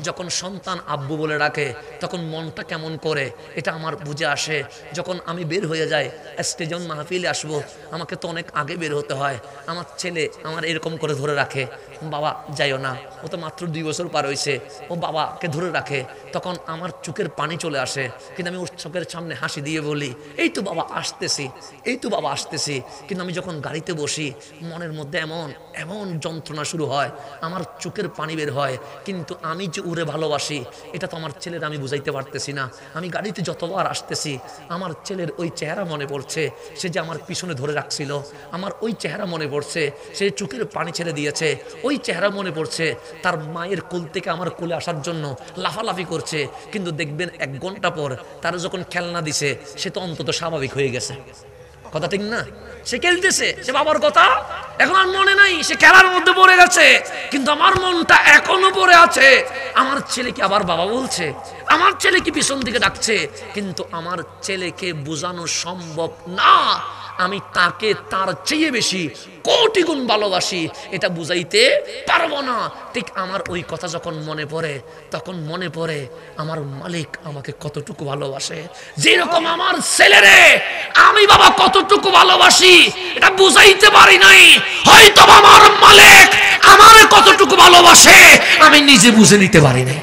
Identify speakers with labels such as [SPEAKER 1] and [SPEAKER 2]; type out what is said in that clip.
[SPEAKER 1] যখন সন্তান আব্বু বলে ডাকে তখন মনটা কেমন করে এটা আমার বুঝে আসে। যখন আমি বের হয়ে যাই স্টেজে মাহফিলে আসবো, আমাকে তো অনেক আগে বের হতে হয়, আমার ছেলে আমার এরকম করে ধরে রাখে, বাবা যাইও না, ও তো মাত্র 2 বছর পার হয়েছে, ও বাবাকে ধরে রাখে। তখন আমার চোখের পানি চলে আসে, কিন্তু আমি ওর চোখের সামনে হাসি দিয়ে বলি এই তো বাবা আসতেছি, এই তো বাবা আসতেছি। কিন্তু আমি যখন গাড়িতে বসি মনের মধ্যে এমন এমন যন্ত্রণা শুরু হয়, আমার চোখের পানি বের হয়। কিন্তু আমি যে উড়ে ভালোবাসি এটা তো আমার ছেলের আমি বুঝাইতে পারতেছি না। আমি গাড়িতে যতবার আসতেছি আমার ছেলের ওই চেহারা মনে পড়ছে, সে যে আমার পিছনে ধরে রাখছিল, আমার ওই চেহারা মনে পড়ছে, সে চোখের পানি ছেড়ে দিয়েছে, ওই চেহারা মনে পড়ছে, তার মায়ের কোল থেকে আমার কোলে আসার জন্য লাফালাফি করছে। কিন্তু দেখবেন 1 ঘন্টা পর তার যখন খেলনা দিছে সে তো অন্তত স্বাভাবিক হয়ে গেছে। কথা ঠিক না? সে খেলতেছে, সে বাবার কথা এখন আর মনে নাই, সে খেলার মধ্যে পড়ে গেছে। কিন্তু আমার মনটা এখনো পড়ে আছে, আমার ছেলেকে আবার বাবা বলছে, আমার ছেলে কি পিছন দিকে ডাকছে। কিন্তু আমার ছেলেকে বোঝানো সম্ভব না, আমি তাকে তার চেয়ে বেশি কোটি গুণ ভালোবাসি, এটা বুঝাইতে পারবো না। ঠিক আমার ওই কথা যখন মনে পড়ে তখন মনে পড়ে আমার মালিক আমাকে কতটুকু ভালোবাসে। যেরকম আমার ছেলেরে আমি বাবা কতটুকু ভালোবাসি এটা বুঝাইতে পারি নাই, হয়তো আমার মালিক আমারে কতটুকু ভালোবাসে আমি নিজে বুঝে নিতে পারি নাই।